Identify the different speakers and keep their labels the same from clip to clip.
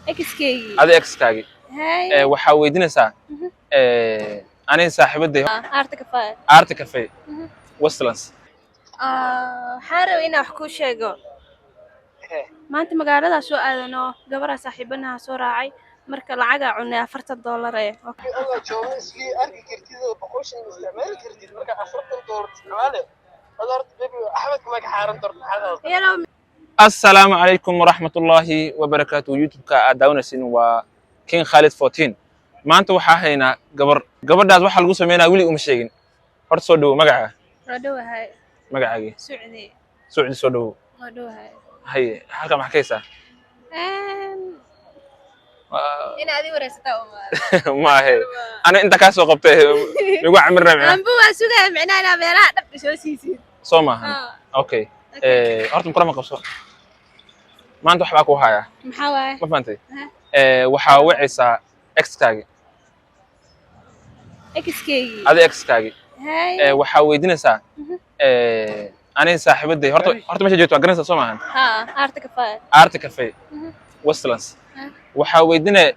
Speaker 1: X-kaygi.
Speaker 2: Adi X-kaagi.
Speaker 1: Hay.
Speaker 2: Waxaa weydiinaysaa aniga saaxiibaday
Speaker 1: Arta Cafe.
Speaker 2: Arte Cafe Westlands.
Speaker 1: Waxaan rabaa inaan wax kuu sheego. Maanta magaalada soo aadano gabar saaxiibanaha soo raacay marka lacaga cunay $40
Speaker 3: الله جوه اسكي أرجع كرتيده بقولش استعمال كرتيد مركا $40 استعماله هذا بيبي أحمد كمان حارن طرد هذا
Speaker 1: yalow
Speaker 2: Assalaamu calaykum waraxmatullaahi wabarakaatuh. YouTube-ka aad daawanaysiin waa King Khalid 14. Maanta waxaa haynaa gabadhaas waxa lagu sameynaa wili uma sheegin. Horta soo dhawo magaca.
Speaker 1: radhowahay
Speaker 2: Magacaagi.
Speaker 1: Sucdi
Speaker 2: Soo dhawo.
Speaker 1: radhowahay
Speaker 2: Haye, halka maxaa ka haysaa?
Speaker 1: in aad wareysataa
Speaker 2: Ma ahe. Ana inta ka soo qabtay igu camir rabaa.
Speaker 1: anbu waa sugaa macnaha meelaha dhab soo siisid
Speaker 2: Soo maahan. Okay. Horta muqrama qabso. Maanta waxba ku haya.
Speaker 1: maxaa waay
Speaker 2: Ma fahantay? Waxaa wacaysaa X-kaagi.
Speaker 1: X-kaygi.
Speaker 2: Adi X-kaagi.
Speaker 1: Hay.
Speaker 2: Waxaa weydiinaysaa aniga saaxiibaday horta meesha joogto waa garanaysaa soo maahan.
Speaker 1: Arta Cafe.
Speaker 2: Arte Cafe Westlands. waxaa weydiinay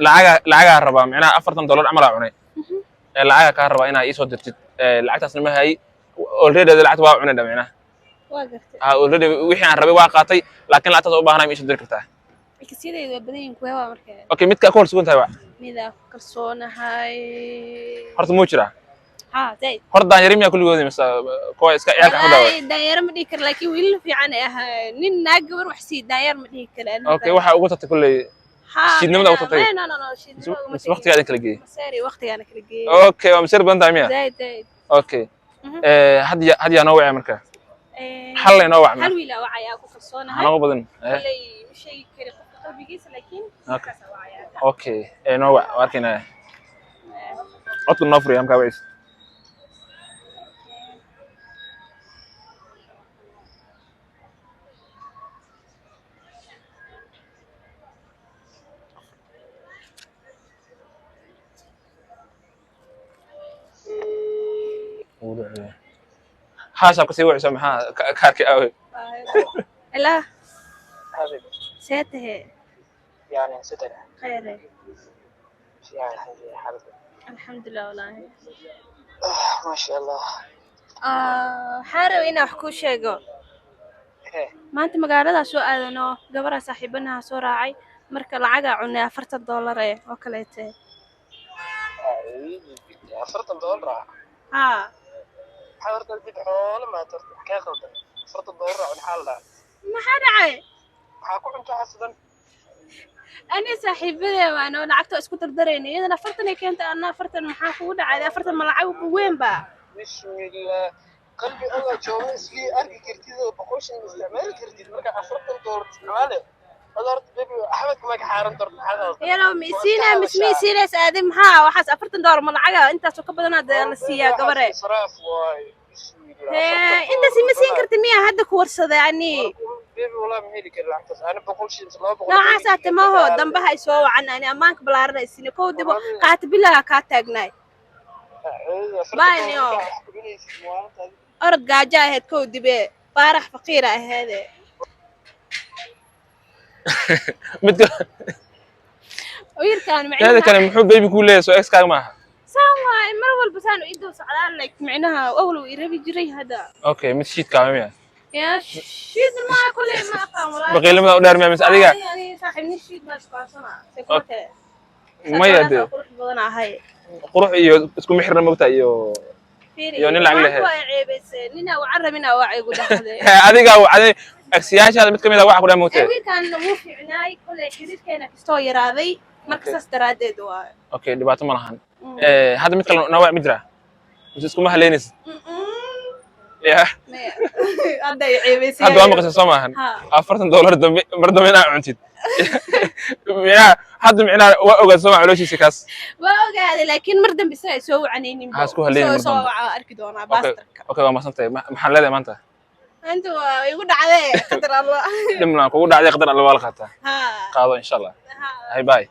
Speaker 2: lacaga rabaa macnaha $40 camal aa cunay lacaga ka rabaa inaa ii soo dirtid lacagtaasna ma hay already lacagta waa cunay macnaha
Speaker 1: waa gartay
Speaker 2: already wixii aan rabay waa qaatay laakiin lacagtaas u baahnaa ma ii soo diri kartaa
Speaker 1: X-yadaydu waa badan yihiin kuwa waa markaa
Speaker 2: okay midka ku hor sugan tahay waa
Speaker 1: mida kalsoonahay
Speaker 2: horta muu jiraa
Speaker 1: zaid
Speaker 2: horta daan yarimiya kulligood mise kuwa iska ciyaalka xadaa
Speaker 1: daayar ma dhihi karo laakiin wiil fiican ay ahaa nin naag gabar wax sii daayar ma dhihi karo
Speaker 2: okay waxa ugu tatay kulley shidnimada ugu tatay
Speaker 1: shidnimada
Speaker 2: waqtigaada kala geeyay
Speaker 1: masari waqtigaana kala geeyay
Speaker 2: okay waa masir badan tahay miya
Speaker 1: zaid
Speaker 2: okay hadiya noo wacay marka hal inoo wacay
Speaker 1: hal wiil wacaya ku kalsoonahay
Speaker 2: hal badan
Speaker 1: kulay shay kale qofka qalbigiisa laakiin kaas wacaya
Speaker 2: okay noo wac arkina codku noo furiyo amka wacis هاشا كسي وعسى محا كاركي قوي
Speaker 1: لا
Speaker 3: هذا
Speaker 1: سيته
Speaker 3: يعني ستة
Speaker 1: خير
Speaker 3: يعني حالك
Speaker 1: الحمد لله والله
Speaker 3: ما شاء الله
Speaker 1: waxaan rabaa inaan wax kuu sheego maanta magaalada soo aadano gabar saaxiibanaha soo raacay marka lacaga cunay $40 oo kaleete
Speaker 3: $40 حضرت البيت حول ما ترتاح كيف خلطة $40 عن حالها
Speaker 1: maxaa dhacay
Speaker 3: حاكو أنت حسدا
Speaker 1: ani saaxiibadee waano lacagta isku dardarayna iyadana 40 ay keentay anna 40 maxaa kugu dhacay 40 ma lacag weyn ba
Speaker 3: بسم الله قلبي الله جوه اسكي أرجع كرتيده بقولش استعمال كرتيد مركا $40 استعماله هذا بيبي أحمد كمان حارن طرد هذا
Speaker 1: yalow miisiina saadi maxaa waxaas $40 ma lacaga intaas oo ka badan la siiyaa gabare
Speaker 3: إسراف واي بسم الله
Speaker 1: inta si masiin karti miya hadda ku warsaday ani
Speaker 3: بيبي والله مهلي كل لعبتس أنا بقولش لا بقول
Speaker 1: noocaas aad maho dambaha ay soo wacan ani amaanka balaaranaysiin kow dibo qaatibilaha ka taagnay باينيو أرد قاجة هاد كودي بيه فارح فقيرة هذا ويركان معنا
Speaker 2: هذا كان محب بيبي كله سو اكس كاغ معها
Speaker 1: سوا مرة والبسان ويدو سعدان لك معناها أول ويربي جري هذا
Speaker 2: اوكي مشيت كامية
Speaker 1: يا شيد ما كل ما أفهم ولا
Speaker 2: بقي لما دار ما مسألة
Speaker 1: يعني صاحبني الشيد ما سكاسنا سكوته
Speaker 2: ما يدري
Speaker 1: بدنا هاي
Speaker 2: قروح iyo isku mixirna mogta iyo nin lacag leh
Speaker 1: nina وعربنا وعي قول
Speaker 2: adiga wacday aksiyaashaada mid kamid ah waxa ku dhahay mogta
Speaker 1: wiilkan wuu fiicnaay kulay xiriirkeena kastoo yaraaday marka saas daraadeed waa
Speaker 2: okay dhibaato ma lahan hadda mid kale nooc mid jira isku ma haleynaysid ya
Speaker 1: hadda ay ceebaysay
Speaker 2: hadda waa maqashay soo maahan $40 dambe mar dambe inaa cuntid ya hadda micnaa waa ogaad soo calooshiisa kaas
Speaker 1: waa ogaaday laakiin mar dambe say soo wacanaynin
Speaker 2: isku haleynay
Speaker 1: soo arki doonaa baastarka
Speaker 2: okay waa maasantay maxaan leedahay maanta
Speaker 1: أنتوا يقول عليه قدر الله
Speaker 2: دمنا كودا عليه قدر الله والله قاعدة قاعدة إن شاء الله هاي باي